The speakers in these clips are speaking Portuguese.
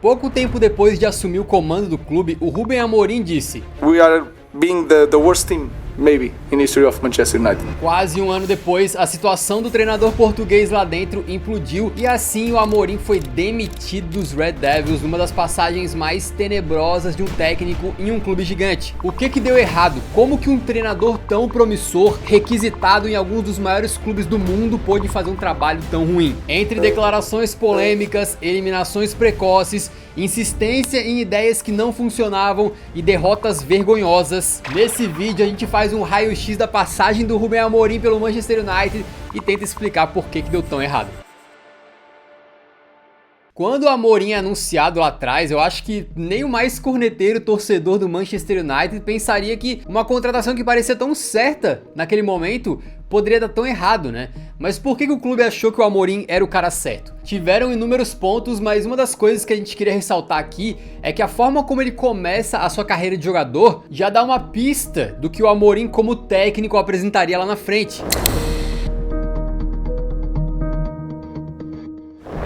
Pouco tempo depois de assumir o comando do clube, o Ruben Amorim disse: We are being the worst team, maybe, in history of Manchester United. Quase um ano depois, a situação do treinador português lá dentro implodiu e assim o Amorim foi demitido dos Red Devils, numa das passagens mais tenebrosas de um técnico em um clube gigante. O que deu errado? Como que um treinador tão promissor, requisitado em alguns dos maiores clubes do mundo, pôde fazer um trabalho tão ruim? Entre declarações polêmicas, eliminações precoces, insistência em ideias que não funcionavam e derrotas vergonhosas, nesse vídeo a gente faz um raio-x da passagem do Ruben Amorim pelo Manchester United e tenta explicar por que deu tão errado. Quando o Amorim é anunciado lá atrás, eu acho que nem o mais corneteiro torcedor do Manchester United pensaria que uma contratação que parecia tão certa naquele momento poderia dar tão errado, né? Mas por que o clube achou que o Amorim era o cara certo? Tiveram inúmeros pontos, mas uma das coisas que a gente queria ressaltar aqui é que a forma como ele começa a sua carreira de jogador já dá uma pista do que o Amorim como técnico apresentaria lá na frente.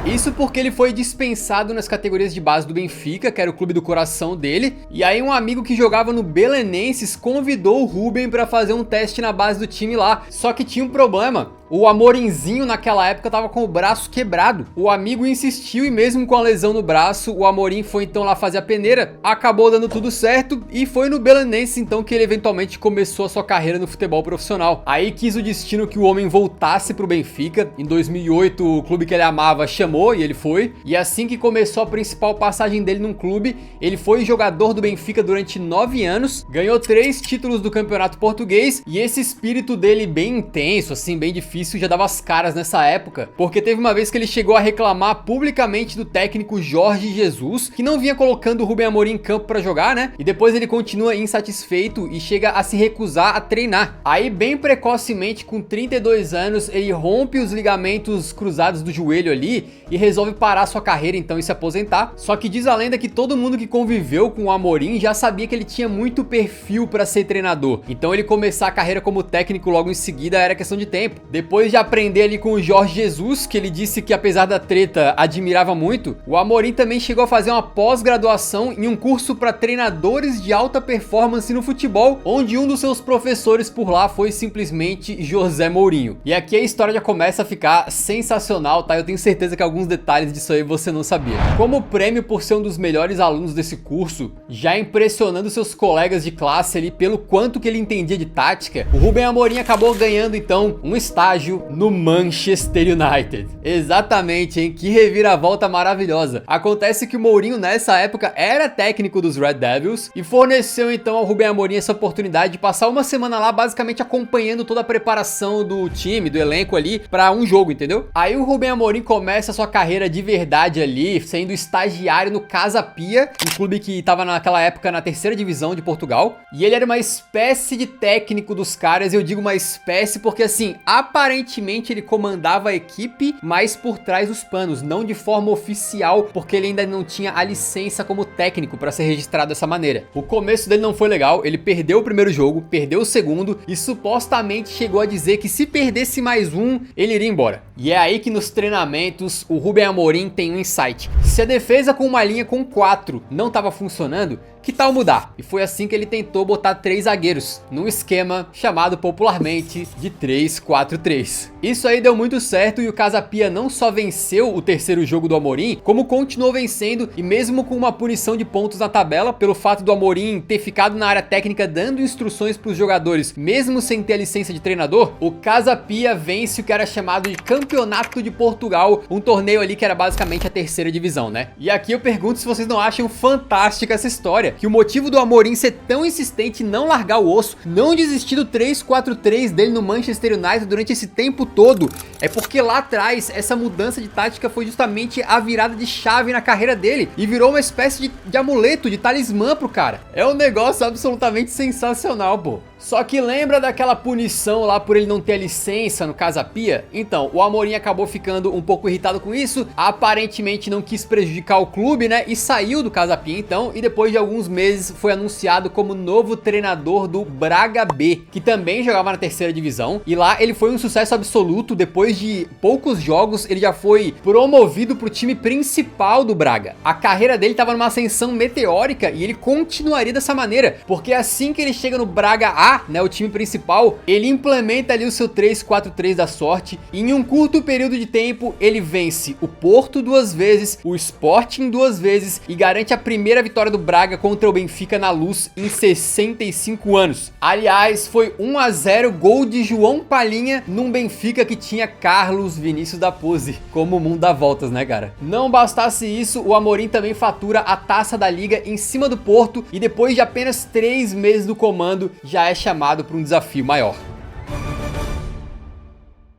Isso porque ele foi dispensado nas categorias de base do Benfica, que era o clube do coração dele, e aí um amigo que jogava no Belenenses convidou o Ruben para fazer um teste na base do time lá. Só que tinha um problema. O Amorimzinho naquela época tava com o braço quebrado. O amigo insistiu e mesmo com a lesão no braço, o Amorim foi então lá fazer a peneira. Acabou dando tudo certo e foi no Belenenses então que ele eventualmente começou a sua carreira no futebol profissional. Aí quis o destino que o homem voltasse pro Benfica. Em 2008 o clube que ele amava chamou e ele foi. E assim que começou a principal passagem dele num clube, ele foi jogador do Benfica durante 9 anos. Ganhou 3 títulos do campeonato português e esse espírito dele bem intenso, assim, bem difícil, já dava as caras nessa época, porque teve uma vez que ele chegou a reclamar publicamente do técnico Jorge Jesus, que não vinha colocando o Ruben Amorim em campo pra jogar, né? E depois ele continua insatisfeito e chega a se recusar a treinar. Aí bem precocemente, com 32 anos, ele rompe os ligamentos cruzados do joelho ali e resolve parar sua carreira então e se aposentar. Só que diz a lenda que todo mundo que conviveu com o Amorim já sabia que ele tinha muito perfil pra ser treinador, então ele começar a carreira como técnico logo em seguida era questão de tempo. Depois de aprender ali com o Jorge Jesus, que ele disse que apesar da treta admirava muito, o Amorim também chegou a fazer uma pós-graduação em um curso para treinadores de alta performance no futebol, onde um dos seus professores por lá foi simplesmente José Mourinho. E aqui a história já começa a ficar sensacional, tá? Eu tenho certeza que alguns detalhes disso aí você não sabia. Como prêmio por ser um dos melhores alunos desse curso, já impressionando seus colegas de classe ali pelo quanto que ele entendia de tática, o Ruben Amorim acabou ganhando então um estágio no Manchester United. Exatamente, hein? Que reviravolta maravilhosa. Acontece que o Mourinho nessa época era técnico dos Red Devils e forneceu então ao Ruben Amorim essa oportunidade de passar uma semana lá basicamente acompanhando toda a preparação do time, do elenco ali para um jogo, entendeu? Aí o Ruben Amorim começa a sua carreira de verdade ali, sendo estagiário no Casa Pia, um clube que estava naquela época na 3ª divisão de Portugal, e ele era uma espécie de técnico dos caras. Eu digo uma espécie porque assim, aparentemente ele comandava a equipe, mas por trás dos panos, não de forma oficial, porque ele ainda não tinha a licença como técnico para ser registrado dessa maneira. O começo dele não foi legal, ele perdeu o primeiro jogo, perdeu o segundo e supostamente chegou a dizer que se perdesse mais um, ele iria embora. E é aí que nos treinamentos o Ruben Amorim tem um insight. Se a defesa com uma linha com 4 não estava funcionando, que tal mudar? E foi assim que ele tentou botar 3 zagueiros, num esquema chamado popularmente de 3-4-3. Isso aí deu muito certo e o Casa Pia não só venceu o terceiro jogo do Amorim, como continuou vencendo e mesmo com uma punição de pontos na tabela, pelo fato do Amorim ter ficado na área técnica dando instruções para os jogadores, mesmo sem ter a licença de treinador, o Casa Pia vence o que era chamado de Campeonato de Portugal, um torneio ali que era basicamente a 3ª divisão, né? E aqui eu pergunto se vocês não acham fantástica essa história, que o motivo do Amorim ser tão insistente em não largar o osso, não desistir do 3-4-3 dele no Manchester United durante esse tempo todo, é porque lá atrás essa mudança de tática foi justamente a virada de chave na carreira dele e virou uma espécie de amuleto, de talismã pro cara. É um negócio absolutamente sensacional, pô. Só que lembra daquela punição lá por ele não ter a licença no Casa Pia? Então, o Amorim acabou ficando um pouco irritado com isso, aparentemente não quis prejudicar o clube, né, e saiu do Casa Pia então, e depois de alguns meses foi anunciado como novo treinador do Braga B, que também jogava na terceira divisão, e lá ele foi um sucesso absoluto. Depois de poucos jogos ele já foi promovido pro time principal do Braga. A carreira dele estava numa ascensão meteórica e ele continuaria dessa maneira, porque assim que ele chega no Braga A, né, o time principal, ele implementa ali o seu 3-4-3 da sorte, e em um curto período de tempo ele vence o Porto 2 vezes, o Sporting 2 vezes e garante a primeira vitória do Braga contra o Benfica na Luz em 65 anos. Aliás, foi 1-0, gol de João Palhinha num Benfica que tinha Carlos Vinícius da Pose. Como o mundo dá voltas, né, cara? Não bastasse isso, o Amorim também fatura a Taça da Liga em cima do Porto e depois de apenas 3 meses do comando já é chamado para um desafio maior.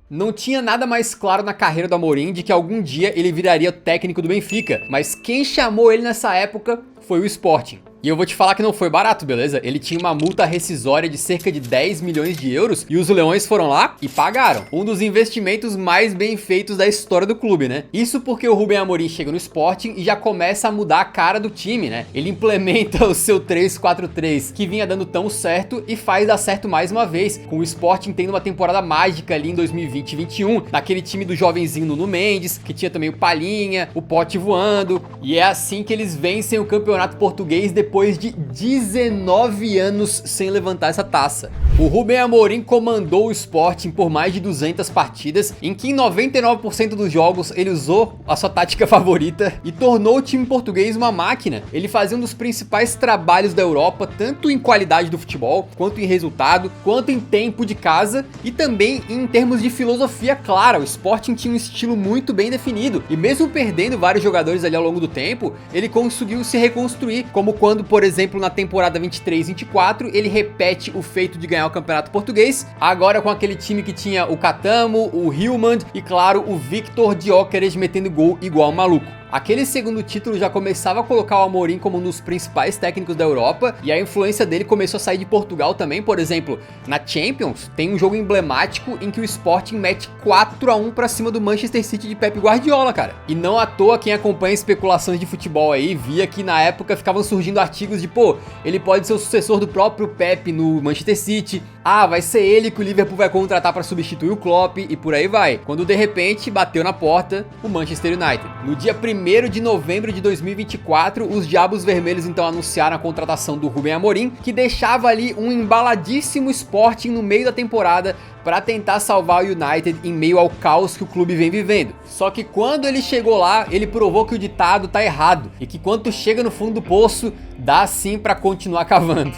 Não tinha nada mais claro na carreira do Amorim de que algum dia ele viraria técnico do Benfica, mas quem chamou ele nessa época foi o Sporting. E eu vou te falar que não foi barato, beleza? Ele tinha uma multa rescisória de cerca de 10 milhões de euros e os Leões foram lá e pagaram. Um dos investimentos mais bem feitos da história do clube, né? Isso porque o Rubem Amorim chega no Sporting e já começa a mudar a cara do time, né? Ele implementa o seu 3-4-3 que vinha dando tão certo e faz dar certo mais uma vez, com o Sporting tendo uma temporada mágica ali em 2020-21, naquele time do jovenzinho Nuno Mendes, que tinha também o Palhinha, o Pote voando, e é assim que eles vencem o campeonato português depois de 19 anos sem levantar essa taça. O Rubem Amorim comandou o Sporting por mais de 200 partidas, em que em 99% dos jogos ele usou a sua tática favorita e tornou o time português uma máquina. Ele fazia um dos principais trabalhos da Europa, tanto em qualidade do futebol, quanto em resultado, quanto em tempo de casa e também em termos de filosofia clara. O Sporting tinha um estilo muito bem definido e mesmo perdendo vários jogadores ali ao longo do tempo, ele conseguiu se reconstruir, como quando, por exemplo, na temporada 23-24, ele repete o feito de ganhar o Campeonato Português, agora com aquele time que tinha o Catamo, o Hillman e, claro, o Victor Gyökeres metendo gol igual um maluco. Aquele segundo título já começava a colocar o Amorim como um dos principais técnicos da Europa e a influência dele começou a sair de Portugal também. Por exemplo, na Champions tem um jogo emblemático em que o Sporting mete 4-1 pra cima do Manchester City de Pep Guardiola, cara. E não à toa quem acompanha especulações de futebol aí via que na época ficavam surgindo artigos de, pô, ele pode ser o sucessor do próprio Pep no Manchester City. Ah, vai ser ele que o Liverpool vai contratar para substituir o Klopp e por aí vai. Quando de repente bateu na porta o Manchester United. No dia 1º de novembro de 2024, os Diabos Vermelhos então anunciaram a contratação do Rubem Amorim, que deixava ali um embaladíssimo Sporting no meio da temporada para tentar salvar o United em meio ao caos que o clube vem vivendo. Só que quando ele chegou lá, ele provou que o ditado tá errado e que quando tu chega no fundo do poço, dá sim para continuar cavando.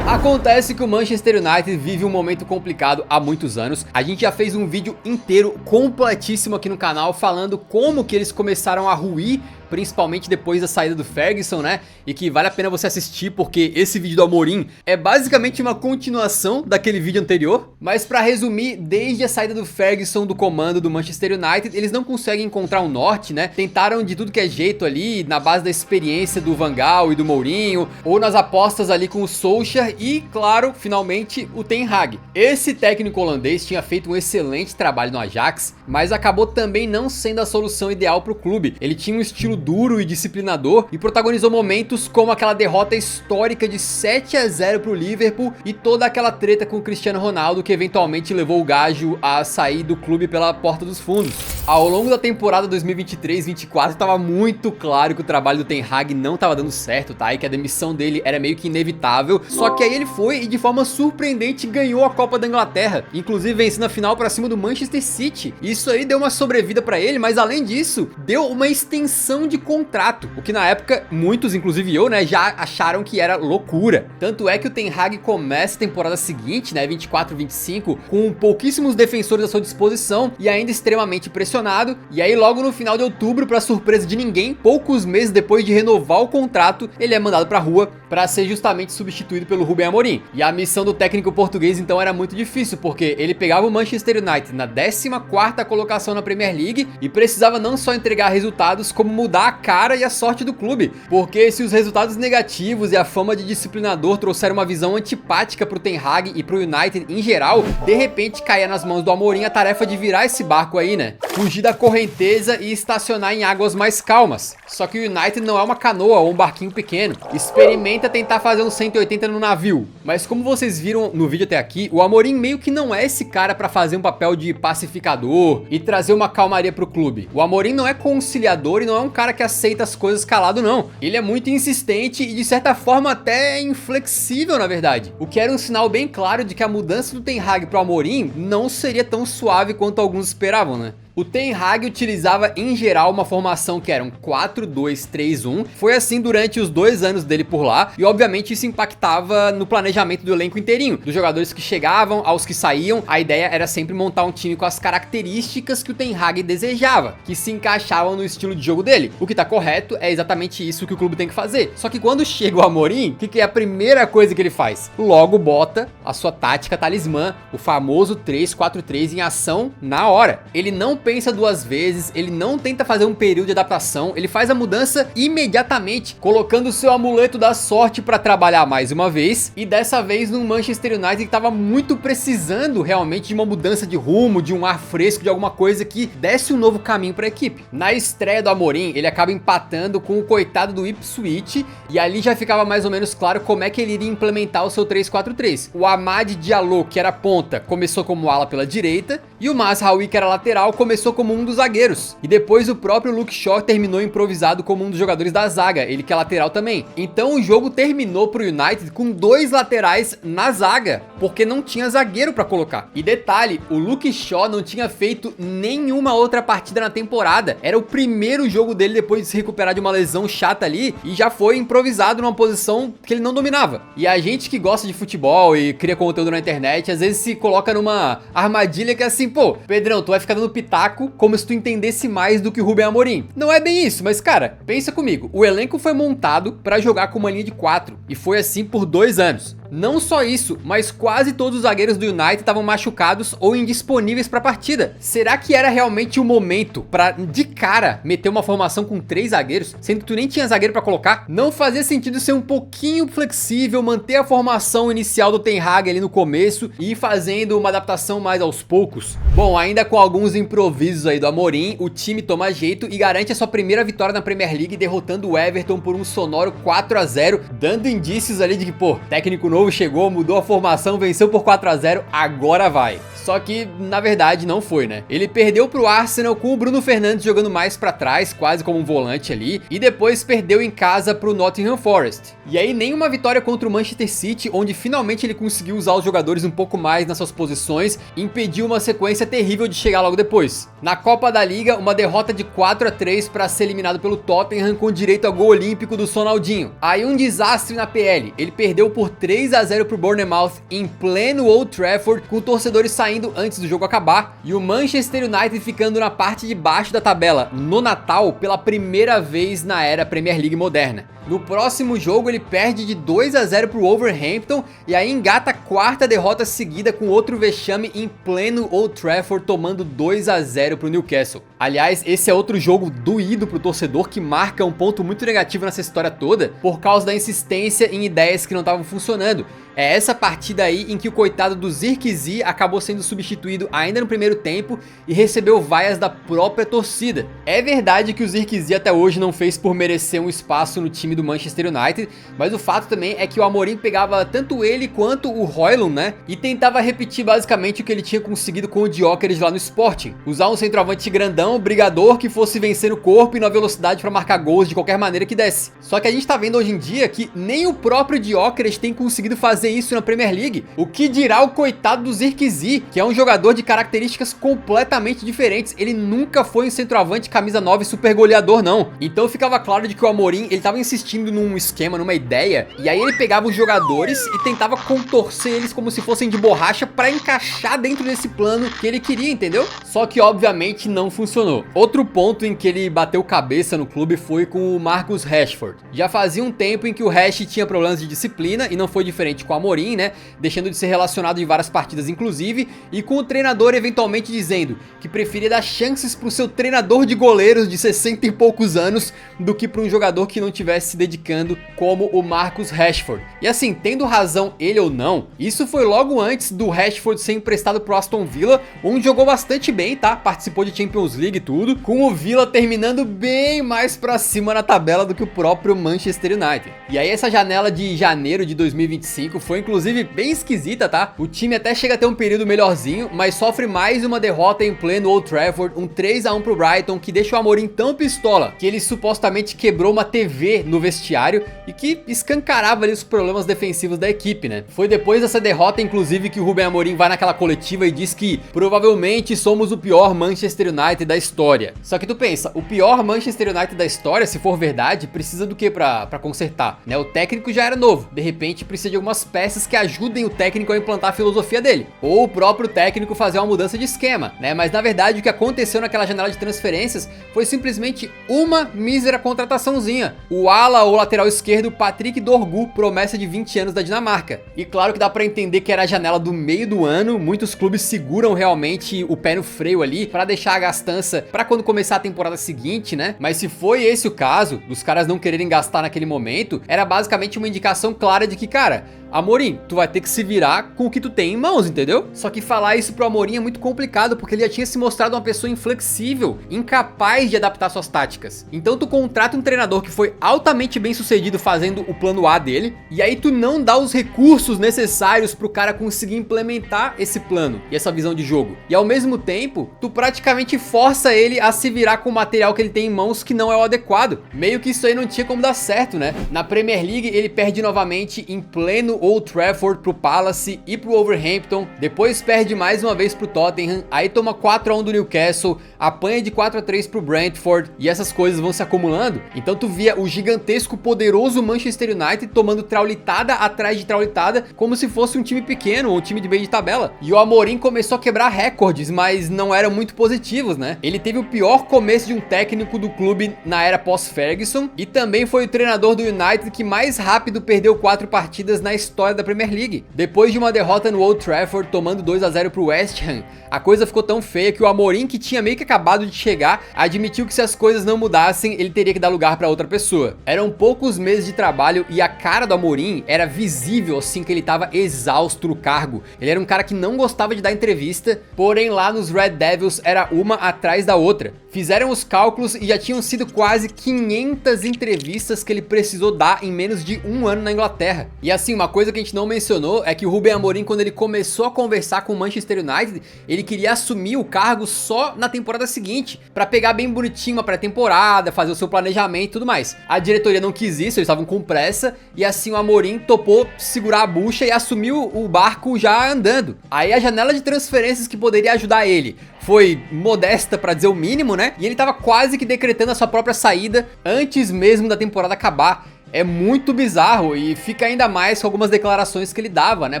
Acontece que o Manchester United vive um momento complicado há muitos anos. A gente já fez um vídeo inteiro completíssimo aqui no canal falando como que eles começaram a ruir, principalmente depois da saída do Ferguson, né? E que vale a pena você assistir porque esse vídeo do Amorim é basicamente uma continuação daquele vídeo anterior. Mas pra resumir, desde a saída do Ferguson do comando do Manchester United, eles não conseguem encontrar um norte, né? Tentaram de tudo que é jeito ali, na base da experiência do Van Gaal e do Mourinho, ou nas apostas ali com o Solskjaer e, claro, finalmente o Ten Hag. Esse técnico holandês tinha feito um excelente trabalho no Ajax, mas acabou também não sendo a solução ideal pro clube. Ele tinha um estilo duro e disciplinador e protagonizou momentos como aquela derrota histórica de 7-0 pro Liverpool e toda aquela treta com o Cristiano Ronaldo que eventualmente levou o gajo a sair do clube pela porta dos fundos. Ao longo da temporada 2023-24 estava muito claro que o trabalho do Ten Hag não estava dando certo, tá? E que a demissão dele era meio que inevitável. Só que aí ele foi e de forma surpreendente ganhou a Copa da Inglaterra, inclusive vencendo a final para cima do Manchester City. Isso aí deu uma sobrevida para ele, mas além disso, deu uma extensão de contrato, o que na época muitos, inclusive eu, né, já acharam que era loucura. Tanto é que o Ten Hag começa a temporada seguinte, né, 24-25, com pouquíssimos defensores à sua disposição e ainda extremamente pressionado. E aí logo no final de outubro, para surpresa de ninguém, poucos meses depois de renovar o contrato, ele é mandado pra rua para ser justamente substituído pelo Rubem Amorim. E a missão do técnico português então era muito difícil, porque ele pegava o Manchester United na 14ª colocação na Premier League e precisava não só entregar resultados, como mudar mudar a cara e a sorte do clube, porque se os resultados negativos e a fama de disciplinador trouxeram uma visão antipática pro Ten Hag e pro United em geral, de repente caía nas mãos do Amorim a tarefa de virar esse barco aí, né? Fugir da correnteza e estacionar em águas mais calmas. Só que o United não é uma canoa ou um barquinho pequeno. Experimenta tentar fazer um 180 no navio. Mas como vocês viram no vídeo até aqui, o Amorim meio que não é esse cara pra fazer um papel de pacificador e trazer uma calmaria pro clube. O Amorim não é conciliador e não é um cara que aceita as coisas calado, não. Ele é muito insistente e de certa forma até inflexível, na verdade. O que era um sinal bem claro de que a mudança do Ten Hag pro Amorim não seria tão suave quanto alguns esperavam, né? O Ten Hag utilizava em geral uma formação que era um 4-2-3-1, foi assim durante os 2 anos dele por lá, e obviamente isso impactava no planejamento do elenco inteirinho, dos jogadores que chegavam aos que saíam. A ideia era sempre montar um time com as características que o Ten Hag desejava, que se encaixavam no estilo de jogo dele. O que tá correto, é exatamente isso que o clube tem que fazer. Só que quando chega o Amorim, o que é a primeira coisa que ele faz? Logo bota a sua tática talismã, o famoso 3-4-3 em ação na hora. Ele não pensa 2 vezes, ele não tenta fazer um período de adaptação, ele faz a mudança imediatamente, colocando o seu amuleto da sorte para trabalhar mais uma vez, e dessa vez no Manchester United que estava muito precisando realmente de uma mudança de rumo, de um ar fresco, de alguma coisa que desse um novo caminho para a equipe. Na estreia do Amorim, ele acaba empatando com o coitado do Ipswich, e ali já ficava mais ou menos claro como é que ele iria implementar o seu 3-4-3. O Amad Diallo, que era ponta, começou como ala pela direita, e o Mazraoui, que era lateral, começou como um dos zagueiros, e depois o próprio Luke Shaw terminou improvisado como um dos jogadores da zaga, ele que é lateral também. Então o jogo terminou pro United com 2 laterais na zaga, porque não tinha zagueiro pra colocar. E detalhe, o Luke Shaw não tinha feito nenhuma outra partida na temporada, era o primeiro jogo dele depois de se recuperar de uma lesão chata ali, e já foi improvisado numa posição que ele não dominava. E a gente que gosta de futebol e cria conteúdo na internet, às vezes se coloca numa armadilha que é assim, pô, Pedrão, tu vai ficar dando pitaco como se tu entendesse mais do que o Ruben Amorim. Não é bem isso, mas cara, pensa comigo, o elenco foi montado para jogar com uma linha de 4 e foi assim por 2 anos. Não só isso, mas quase todos os zagueiros do United estavam machucados ou indisponíveis para a partida. Será que era realmente o momento para de cara meter uma formação com 3 zagueiros, sendo que tu nem tinha zagueiro para colocar? Não fazia sentido ser um pouquinho flexível, manter a formação inicial do Ten Hag ali no começo e ir fazendo uma adaptação mais aos poucos? Bom, ainda com alguns improvisos aí do Amorim, o time toma jeito e garante a sua primeira vitória na Premier League, derrotando o Everton por um sonoro 4-0, dando indícios ali de que, pô, técnico novo chegou, mudou a formação, venceu por 4-0, agora vai. Só que, na verdade, não foi, né? Ele perdeu pro Arsenal com o Bruno Fernandes jogando mais pra trás, quase como um volante ali, e depois perdeu em casa pro Nottingham Forest. E aí, nenhuma vitória contra o Manchester City, onde finalmente ele conseguiu usar os jogadores um pouco mais nas suas posições, impediu uma sequência terrível de chegar logo depois. Na Copa da Liga, uma derrota de 4-3 para ser eliminado pelo Tottenham com direito a gol olímpico do Sonaldinho. Aí um desastre na PL, ele perdeu por 3-0 pro Bournemouth em pleno Old Trafford, com torcedores saindo antes do jogo acabar, e o Manchester United ficando na parte de baixo da tabela no Natal pela primeira vez na era Premier League moderna. No próximo jogo ele perde de 2-0 pro Wolverhampton e aí engata a 4ª derrota seguida com outro vexame em pleno Old Trafford, tomando 2-0 pro Newcastle. Aliás, esse é outro jogo doído pro torcedor que marca um ponto muito negativo nessa história toda por causa da insistência em ideias que não estavam funcionando. É essa partida aí em que o coitado do Zirkzee acabou sendo substituído ainda no primeiro tempo e recebeu vaias da própria torcida. É verdade que o Zirkzee até hoje não fez por merecer um espaço no time do Manchester United, mas o fato também é que o Amorim pegava tanto ele quanto o Højlund, né, e tentava repetir basicamente o que ele tinha conseguido com o Gyökeres lá no Sporting. Usar um centroavante grandão, brigador, que fosse vencer no corpo e na velocidade para marcar gols de qualquer maneira que desse. Só que a gente tá vendo hoje em dia que nem o próprio Gyökeres tem conseguido fazer isso na Premier League. O que dirá o coitado do Zirkzee, que é um jogador de características completamente diferentes. Ele nunca foi um centroavante camisa 9 super goleador, não. Então ficava claro de que o Amorim, ele tava insistindo num esquema, numa ideia, e aí ele pegava os jogadores e tentava contorcer eles como se fossem de borracha para encaixar dentro desse plano que ele queria, entendeu? Só que obviamente não funcionou. Outro ponto em que ele bateu cabeça no clube foi com o Marcus Rashford. Já fazia um tempo em que o Rash tinha problemas de disciplina e não foi diferente com o Amorim, né, deixando de ser relacionado em várias partidas inclusive, e com o treinador eventualmente dizendo que preferia dar chances pro seu treinador de goleiros de 60 e poucos anos do que para um jogador que não estivesse se dedicando como o Marcus Rashford. E assim, tendo razão ele ou não, isso foi logo antes do Rashford ser emprestado pro Aston Villa, onde jogou bastante bem, tá? Participou de Champions League e tudo, com o Villa terminando bem mais pra cima na tabela do que o próprio Manchester United. E aí essa janela de janeiro de 2025 foi inclusive bem esquisita, tá? O time até chega a ter um período melhorzinho, mas sofre mais uma derrota em pleno Old Trafford, um 3-1 pro Brighton, que deixa o Amorim tão pistola que ele supostamente quebrou uma TV no vestiário e que escancarava ali os problemas defensivos da equipe, né? Foi depois dessa derrota, inclusive, que o Ruben Amorim vai naquela coletiva e diz que provavelmente somos o pior Manchester United da história. Só que tu pensa, o pior Manchester United da história, se for verdade, precisa do que pra consertar, né? O técnico já era novo, de repente precisa de algumas peças que ajudem o técnico a implantar a filosofia dele, ou o próprio técnico fazer uma mudança de esquema, né? Mas na verdade o que aconteceu naquela janela de transferências foi simplesmente uma mísera contrataçãozinha. O ala ou lateral esquerdo Patrick Dorgu, promessa de 20 anos da Dinamarca. E claro que dá pra entender que era a janela do meio do ano, muitos clubes seguram realmente o pé no freio ali pra deixar a gastança pra quando começar a temporada seguinte, né? Mas se foi esse o caso, dos caras não quererem gastar naquele momento, era basicamente uma indicação clara de que, cara, Amorim, tu vai ter que se virar com o que tu tem em mãos, entendeu? Só que falar isso pro Amorim é muito complicado, porque ele já tinha se mostrado uma pessoa inflexível, incapaz de adaptar suas táticas. Então tu contrata um treinador que foi altamente bem sucedido fazendo o plano A dele, e aí tu não dá os recursos necessários pro cara conseguir implementar esse plano e essa visão de jogo. E ao mesmo tempo, tu praticamente força ele a se virar com o material que ele tem em mãos que não é o adequado. Meio que isso aí não tinha como dar certo, né? Na Premier League ele perde novamente em pleno Old Trafford pro Palace e pro Wolverhampton, depois perde mais uma vez pro Tottenham, aí toma 4-1 do Newcastle, apanha de 4-3 pro Brentford, e essas coisas vão se acumulando. Então tu via o gigantesco, poderoso Manchester United tomando traulitada atrás de traulitada, como se fosse um time pequeno, um time de meio de tabela. E o Amorim começou a quebrar recordes, mas não eram muito positivos, né? Ele teve o pior começo de um técnico do clube na era pós-Ferguson, e também foi o treinador do United que mais rápido perdeu 4 partidas na história da Premier League. Depois de uma derrota no Old Trafford, tomando 2-0 pro West Ham, a coisa ficou tão feia que o Amorim, que tinha meio que acabado de chegar, admitiu que se as coisas não mudassem, ele teria que dar lugar pra outra pessoa. Eram poucos meses de trabalho e a cara do Amorim era visível, assim, que ele tava exausto no cargo. Ele era um cara que não gostava de dar entrevista, porém lá nos Red Devils era uma atrás da outra. Fizeram os cálculos e já tinham sido quase 500 entrevistas que ele precisou dar em menos de um ano na Inglaterra. E assim, uma coisa que a gente não mencionou é que o Ruben Amorim, quando ele começou a conversar com o Manchester United, ele queria assumir o cargo só na temporada seguinte, pra pegar bem bonitinho uma pré-temporada, fazer o seu planejamento e tudo mais. A diretoria não quis isso, eles estavam com pressa, e assim o Amorim topou segurar a bucha e assumiu o barco já andando. Aí a janela de transferências que poderia ajudar ele foi modesta pra dizer o mínimo, né? E ele tava quase que decretando a sua própria saída antes mesmo da temporada acabar. É muito bizarro e fica ainda mais com algumas declarações que ele dava, né?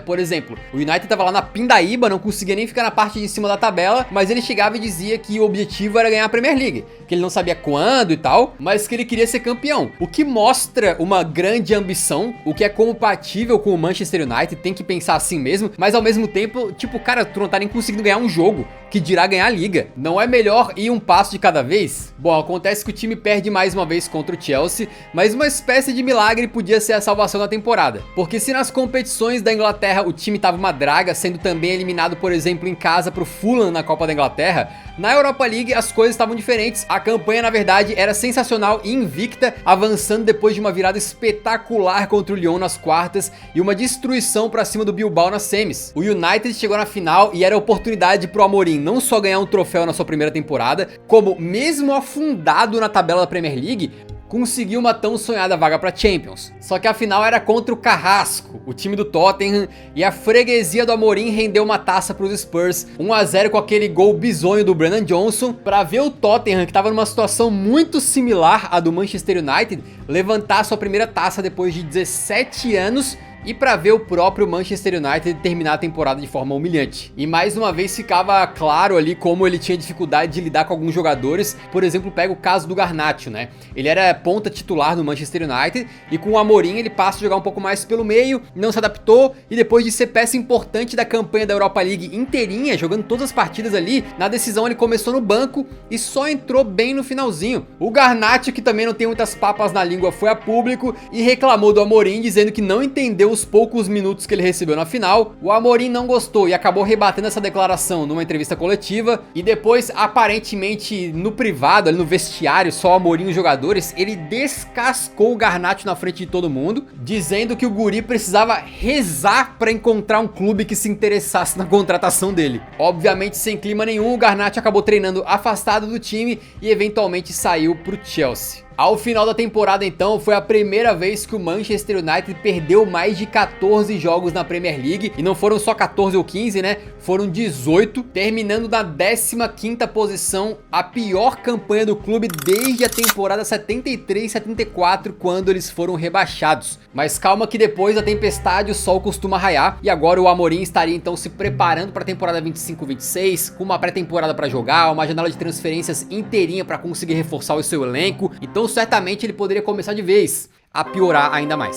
Por exemplo, o United tava lá na pindaíba, não conseguia nem ficar na parte de cima da tabela, mas ele chegava e dizia que o objetivo era ganhar a Premier League, que ele não sabia quando e tal, mas que ele queria ser campeão, o que mostra uma grande ambição, o que é compatível com o Manchester United, tem que pensar assim mesmo, mas ao mesmo tempo, tipo, cara, tu não tá nem conseguindo ganhar um jogo, que dirá ganhar a liga. Não é melhor ir um passo de cada vez? Bom, acontece que o time perde mais uma vez contra o Chelsea, mas uma espécie de milagre podia ser a salvação da temporada. Porque se nas competições da Inglaterra o time tava uma draga, sendo também eliminado, por exemplo, em casa pro Fulham na Copa da Inglaterra, na Europa League as coisas estavam diferentes. A campanha, na verdade, era sensacional e invicta, avançando depois de uma virada espetacular contra o Lyon nas quartas e uma destruição pra cima do Bilbao nas semis. O United chegou na final e era a oportunidade pro Amorim não só ganhar um troféu na sua primeira temporada, como mesmo afundado na tabela da Premier League, conseguiu uma tão sonhada vaga pra Champions. Só que a final era contra o Carrasco, o time do Tottenham, e a freguesia do Amorim rendeu uma taça pros Spurs, 1-0 com aquele gol bizonho do Brennan Johnson, pra ver o Tottenham, que tava numa situação muito similar à do Manchester United, levantar sua primeira taça depois de 17 anos e para ver o próprio Manchester United terminar a temporada de forma humilhante. E mais uma vez ficava claro ali como ele tinha dificuldade de lidar com alguns jogadores. Por exemplo, pega o caso do Garnacho, né? Ele era ponta titular no Manchester United e com o Amorim ele passa a jogar um pouco mais pelo meio, não se adaptou e depois de ser peça importante da campanha da Europa League inteirinha, jogando todas as partidas ali, na decisão ele começou no banco e só entrou bem no finalzinho. O Garnacho, que também não tem muitas papas na língua, foi a público e reclamou do Amorim, dizendo que não entendeu os poucos minutos que ele recebeu na final. O Amorim não gostou e acabou rebatendo essa declaração numa entrevista coletiva e depois, aparentemente no privado, ali no vestiário, só o Amorim e os jogadores, ele descascou o Garnacho na frente de todo mundo, dizendo que o guri precisava rezar para encontrar um clube que se interessasse na contratação dele. Obviamente sem clima nenhum, o Garnacho acabou treinando afastado do time e eventualmente saiu pro Chelsea. Ao final da temporada então, foi a primeira vez que o Manchester United perdeu mais de 14 jogos na Premier League, e não foram só 14 ou 15, né? Foram 18, terminando na 15ª posição, a pior campanha do clube desde a temporada 73-74, quando eles foram rebaixados. Mas calma que depois da tempestade o sol costuma raiar, e agora o Amorim estaria então se preparando para a temporada 25-26, com uma pré-temporada para jogar, uma janela de transferências inteirinha para conseguir reforçar o seu elenco, então certamente ele poderia começar de vez a piorar ainda mais.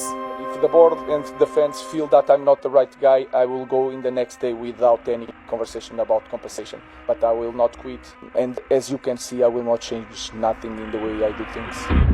If the board and the fans feel that I'm not the right guy, I will go in the next day without any conversation about compensation. But I will not quit. And as you can see, I will not change nothing in the way I do things.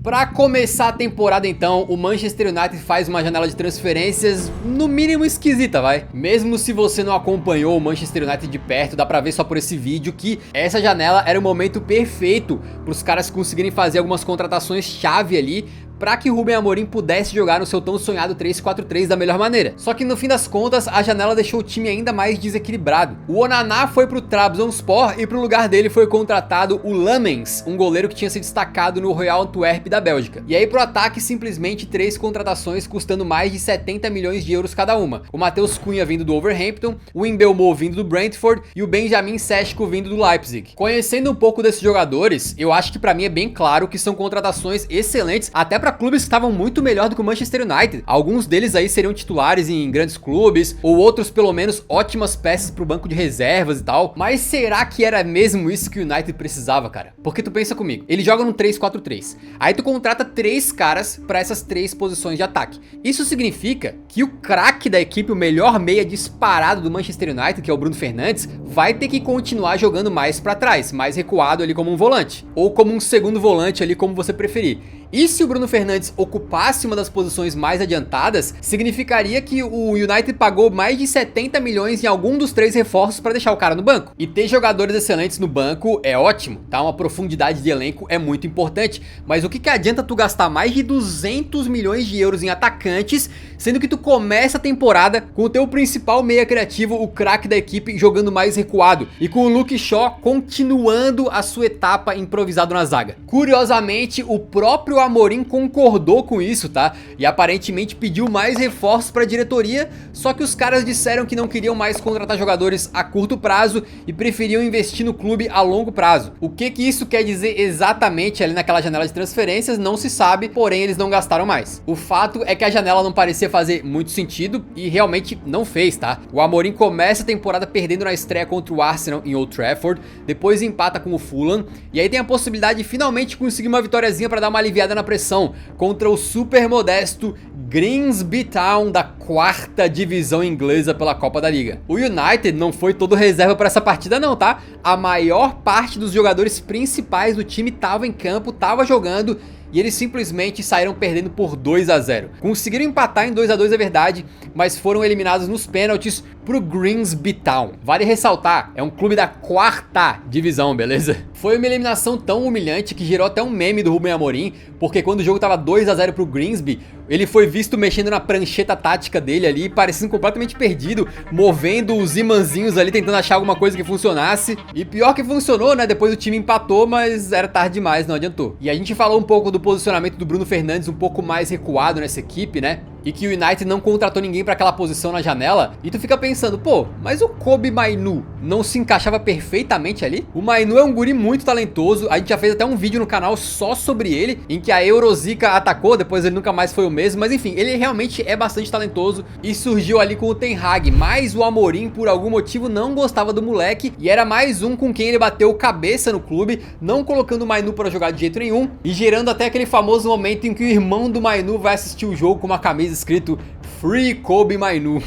Para começar a temporada então, o Manchester United faz uma janela de transferências no mínimo esquisita, vai. Mesmo se você não acompanhou o Manchester United de perto, dá pra ver só por esse vídeo que essa janela era o momento perfeito para os caras conseguirem fazer algumas contratações chave ali, para que Ruben Amorim pudesse jogar no seu tão sonhado 3-4-3 da melhor maneira. Só que no fim das contas, a janela deixou o time ainda mais desequilibrado. O Onana foi pro Trabzonspor e pro lugar dele foi contratado o Lamens, um goleiro que tinha se destacado no Royal Antwerp da Bélgica. E aí pro ataque, simplesmente 3 contratações custando mais de 70 milhões de euros cada uma. O Matheus Cunha vindo do Wolverhampton, o Mbeumo vindo do Brentford e o Benjamin Sesko vindo do Leipzig. Conhecendo um pouco desses jogadores, eu acho que pra mim é bem claro que são contratações excelentes, até pra clubes que estavam muito melhor do que o Manchester United. Alguns deles aí seriam titulares em grandes clubes, ou outros pelo menos ótimas peças pro banco de reservas e tal. Mas será que era mesmo isso que o United precisava, cara? Porque tu pensa comigo, ele joga num 3-4-3, aí tu contrata 3 caras pra essas 3 posições de ataque. Isso significa que o craque da equipe, o melhor meia disparado do Manchester United, que é o Bruno Fernandes, vai ter que continuar jogando mais pra trás, mais recuado ali como um volante, ou como um segundo volante ali, como você preferir. E se o Bruno Fernandes ocupasse uma das posições mais adiantadas, significaria que o United pagou mais de 70 milhões em algum dos 3 reforços para deixar o cara no banco. E ter jogadores excelentes no banco é ótimo, tá? Uma profundidade de elenco é muito importante, mas o que adianta tu gastar mais de 200 milhões de euros em atacantes, sendo que tu começa a temporada com o teu principal meia criativo, o craque da equipe, jogando mais recuado, e com o Luke Shaw continuando a sua etapa improvisado na zaga. Curiosamente, o próprio Amorim concordou com isso, tá? E aparentemente pediu mais reforços para a diretoria, só que os caras disseram que não queriam mais contratar jogadores a curto prazo e preferiam investir no clube a longo prazo. O que isso quer dizer exatamente ali naquela janela de transferências não se sabe, porém eles não gastaram mais. O fato é que a janela não parecia fazer muito sentido e realmente não fez, tá? O Amorim começa a temporada perdendo na estreia contra o Arsenal em Old Trafford, depois empata com o Fulham e aí tem a possibilidade de finalmente conseguir uma vitóriazinha para dar uma aliviada na pressão contra o super modesto Grimsby Town da 4ª divisão inglesa pela Copa da Liga. O United não foi todo reserva para essa partida não, tá? A maior parte dos jogadores principais do time estava em campo, estava jogando, e eles simplesmente saíram perdendo por 2-0. Conseguiram empatar em 2-2 é verdade, mas foram eliminados nos pênaltis pro Grimsby Town. Vale ressaltar, é um clube da 4ª divisão, beleza? Foi uma eliminação tão humilhante que gerou até um meme do Ruben Amorim, porque quando o jogo tava 2-0 pro Grimsby, ele foi visto mexendo na prancheta tática dele ali, parecendo completamente perdido, movendo os imãzinhos ali, tentando achar alguma coisa que funcionasse. E pior que funcionou, né? Depois o time empatou, mas era tarde demais, não adiantou. E a gente falou um pouco do posicionamento do Bruno Fernandes, um pouco mais recuado nessa equipe, né? e que o United não contratou ninguém para aquela posição na janela, e tu fica pensando, pô, mas o Kobbie Mainoo não se encaixava perfeitamente ali? O Mainoo é um guri muito talentoso, a gente já fez até um vídeo no canal só sobre ele, em que a Eurozika atacou, depois ele nunca mais foi o mesmo, mas enfim, ele realmente é bastante talentoso e surgiu ali com o Ten Hag, mas o Amorim por algum motivo não gostava do moleque e era mais um com quem ele bateu cabeça no clube, não colocando o Mainoo para jogar de jeito nenhum e gerando até aquele famoso momento em que o irmão do Mainoo vai assistir o jogo com uma camisa escrito Free Kobbie Mainoo.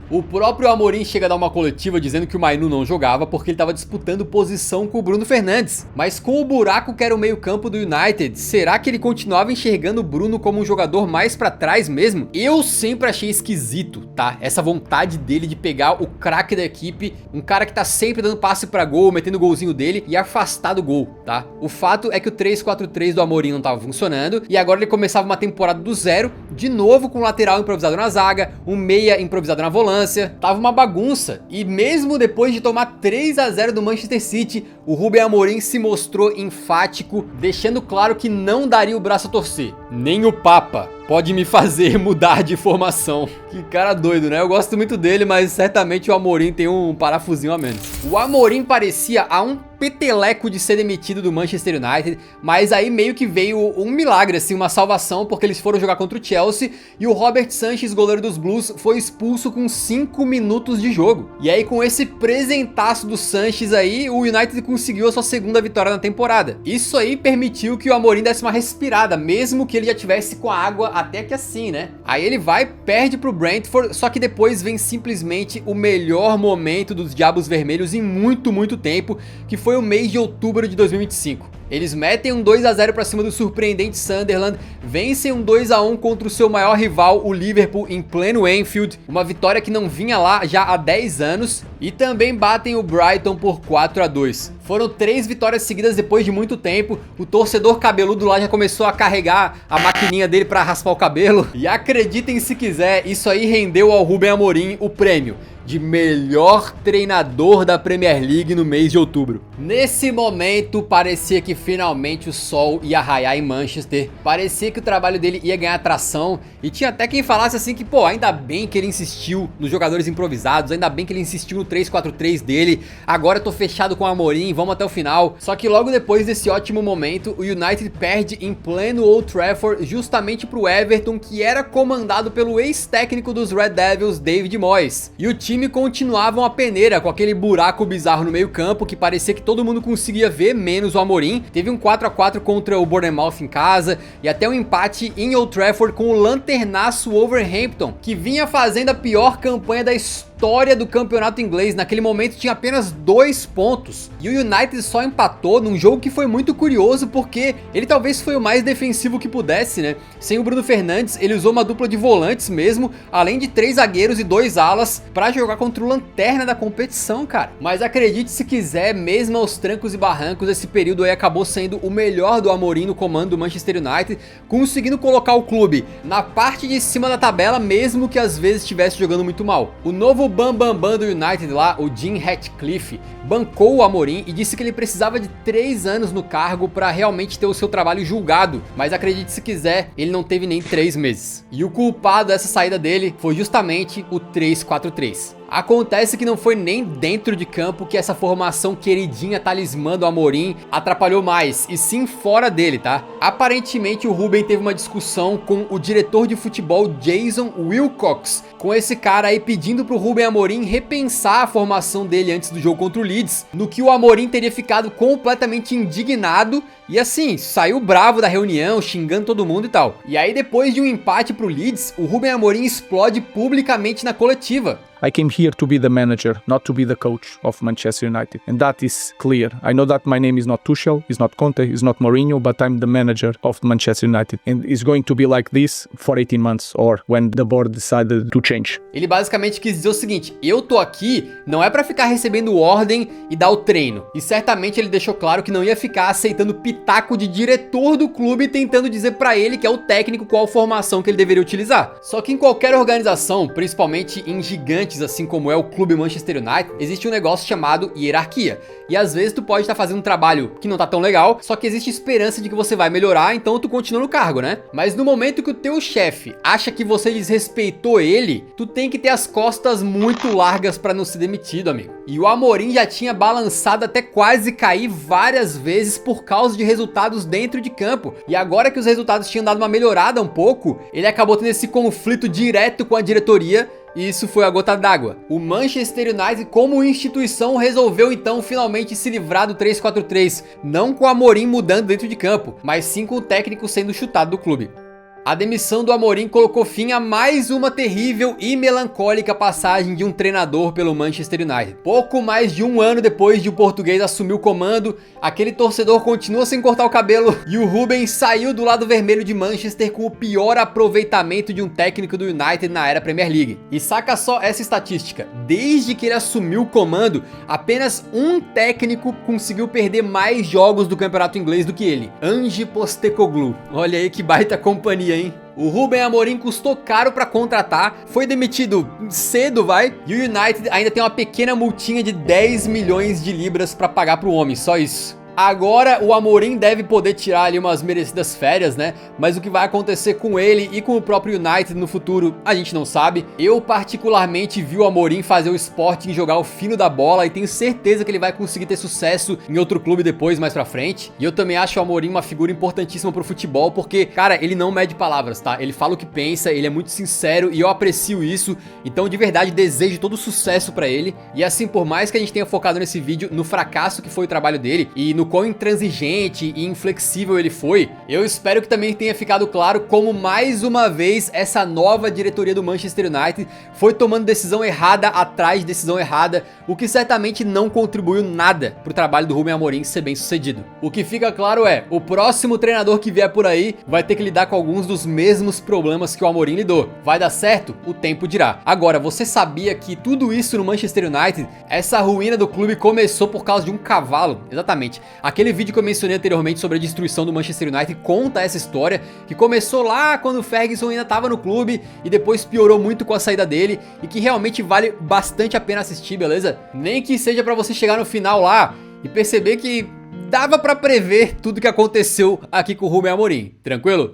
O próprio Amorim chega a dar uma coletiva dizendo que o Mainoo não jogava porque ele estava disputando posição com o Bruno Fernandes. Mas com o buraco que era o meio campo do United, será que ele continuava enxergando o Bruno como um jogador mais pra trás mesmo? Eu sempre achei esquisito, tá? Essa vontade dele de pegar o craque da equipe, um cara que tá sempre dando passe pra gol, metendo o golzinho dele e afastar do gol, tá? O fato é que o 3-4-3 do Amorim não tava funcionando e agora ele começava uma temporada do zero, de novo com o lateral improvisado na zaga, um meia improvisado na volância, tava uma bagunça. E mesmo depois de tomar 3-0 do Manchester City, o Ruben Amorim se mostrou enfático, deixando claro que não daria o braço a torcer. Nem o Papa pode me fazer mudar de formação. Que cara doido, né? Eu gosto muito dele, mas certamente o Amorim tem um parafusinho a menos. O Amorim parecia a um peteleco de ser demitido do Manchester United, mas aí meio que veio um milagre, assim, uma salvação, porque eles foram jogar contra o Chelsea e o Robert Sanchez, goleiro dos Blues, foi expulso com 5 minutos de jogo. E aí com esse presentaço do Sanchez aí, o United conseguiu a sua segunda vitória na temporada. Isso aí permitiu que o Amorim desse uma respirada, mesmo que ele já tivesse com a água até que assim, né? Aí ele vai, perde pro Brentford, só que depois vem simplesmente o melhor momento dos Diabos Vermelhos em muito tempo, que foi o mês de outubro de 2025. Eles metem um 2-0 para cima do surpreendente Sunderland, vencem um 2-1 contra o seu maior rival, o Liverpool, em pleno Anfield, uma vitória que não vinha lá já há 10 anos, e também batem o Brighton por 4-2. Foram 3 vitórias seguidas depois de muito tempo, o torcedor cabeludo lá já começou a carregar a maquininha dele para raspar o cabelo, e acreditem se quiser, isso aí rendeu ao Ruben Amorim o prêmio de melhor treinador da Premier League no mês de outubro. Nesse momento, parecia que finalmente o sol ia raiar em Manchester, parecia que o trabalho dele ia ganhar atração, e tinha até quem falasse assim que, pô, ainda bem que ele insistiu nos jogadores improvisados, ainda bem que ele insistiu no 3-4-3 dele, agora eu tô fechado com o Amorim, vamos até o final. Só que logo depois desse ótimo momento, o United perde em pleno Old Trafford justamente pro Everton, que era comandado pelo ex-técnico dos Red Devils, David Moyes, e o time continuava uma peneira com aquele buraco bizarro no meio campo que parecia que todo mundo conseguia ver, menos o Amorim. Teve um 4-4 contra o Bournemouth em casa e até um empate em Old Trafford com o lanternaço Wolverhampton, que vinha fazendo a pior campanha da história do campeonato inglês. Naquele momento tinha apenas 2 pontos e o United só empatou num jogo que foi muito curioso, porque ele talvez foi o mais defensivo que pudesse, né? Sem o Bruno Fernandes, ele usou uma dupla de volantes mesmo, além de 3 zagueiros e 2 alas pra jogar contra o lanterna da competição, cara. Mas acredite se quiser, mesmo aos trancos e barrancos, esse período aí acabou sendo o melhor do Amorim no comando do Manchester United, conseguindo colocar o clube na parte de cima da tabela, mesmo que às vezes estivesse jogando muito mal. O novo bambambam do United lá, o Jim Ratcliffe, bancou o Amorim e disse que ele precisava de 3 anos no cargo para realmente ter o seu trabalho julgado, mas acredite se quiser, ele não teve nem 3 meses. E o culpado dessa saída dele foi justamente o 3-4-3. Acontece que não foi nem dentro de campo que essa formação queridinha talismã do Amorim atrapalhou mais, e sim fora dele, tá? Aparentemente o Ruben teve uma discussão com o diretor de futebol Jason Wilcox, com esse cara aí pedindo pro Ruben Amorim repensar a formação dele antes do jogo contra o Leeds, no que o Amorim teria ficado completamente indignado e assim, saiu bravo da reunião, xingando todo mundo e tal. E aí depois de um empate pro Leeds, o Ruben Amorim explode publicamente na coletiva. I came here to be the manager, not to be the coach of Manchester United. And that is clear. I know that my name is not Tuchel, is not Conte, is not Mourinho, but I'm the manager of Manchester United. And it's going to be like this for 18 months or when the board decided to change. Ele basicamente quis dizer o seguinte: eu tô aqui não é pra ficar recebendo ordem e dar o treino. E certamente ele deixou claro que não ia ficar aceitando pitaco de diretor do clube tentando dizer pra ele, que é o técnico, qual formação que ele deveria utilizar. Só que em qualquer organização, principalmente em gigantes gigantes, assim como é o clube Manchester United, existe um negócio chamado hierarquia. E às vezes tu pode estar fazendo um trabalho que não tá tão legal, só que existe esperança de que você vai melhorar, então tu continua no cargo, né? Mas no momento que o teu chefe acha que você desrespeitou ele, tu tem que ter as costas muito largas pra não ser demitido, amigo. E o Amorim já tinha balançado até quase cair várias vezes por causa de resultados dentro de campo. E agora que os resultados tinham dado uma melhorada um pouco, ele acabou tendo esse conflito direto com a diretoria. E isso foi a gota d'água. O Manchester United, como instituição, resolveu então finalmente se livrar do 3-4-3, não com o Amorim mudando dentro de campo, mas sim com o técnico sendo chutado do clube. A demissão do Amorim colocou fim a mais uma terrível e melancólica passagem de um treinador pelo Manchester United. Pouco mais de um ano depois de o português assumir o comando, aquele torcedor continua sem cortar o cabelo e o Ruben saiu do lado vermelho de Manchester com o pior aproveitamento de um técnico do United na era Premier League. E saca só essa estatística: desde que ele assumiu o comando, apenas um técnico conseguiu perder mais jogos do campeonato inglês do que ele, Ange Postecoglou. Olha aí que baita companhia, hein? O Ruben Amorim custou caro pra contratar, foi demitido cedo, e o United ainda tem uma pequena multinha de 10 milhões de libras pra pagar pro homem, só isso. Agora o Amorim deve poder tirar ali umas merecidas férias, né? Mas o que vai acontecer com ele e com o próprio United no futuro, a gente não sabe. Eu particularmente vi o Amorim fazer o Sporting jogar o fino da bola e tenho certeza que ele vai conseguir ter sucesso em outro clube depois, mais pra frente. E eu também acho o Amorim uma figura importantíssima pro futebol, porque, cara, ele não mede palavras, tá? Ele fala o que pensa, ele é muito sincero e eu aprecio isso. Então, de verdade, desejo todo sucesso pra ele. E assim, por mais que a gente tenha focado nesse vídeo no fracasso que foi o trabalho dele e no quão intransigente e inflexível ele foi, eu espero que também tenha ficado claro como mais uma vez essa nova diretoria do Manchester United foi tomando decisão errada atrás de decisão errada, o que certamente não contribuiu nada pro trabalho do Ruben Amorim ser bem sucedido. O que fica claro é, o próximo treinador que vier por aí vai ter que lidar com alguns dos mesmos problemas que o Amorim lidou. Vai dar certo? O tempo dirá. Agora, você sabia que tudo isso no Manchester United, essa ruína do clube começou por causa de um cavalo? Exatamente. Aquele vídeo que eu mencionei anteriormente sobre a destruição do Manchester United conta essa história, que começou lá quando o Ferguson ainda estava no clube e depois piorou muito com a saída dele, e que realmente vale bastante a pena assistir, beleza? Nem que seja pra você chegar no final lá e perceber que dava pra prever tudo que aconteceu aqui com o Ruben Amorim, tranquilo?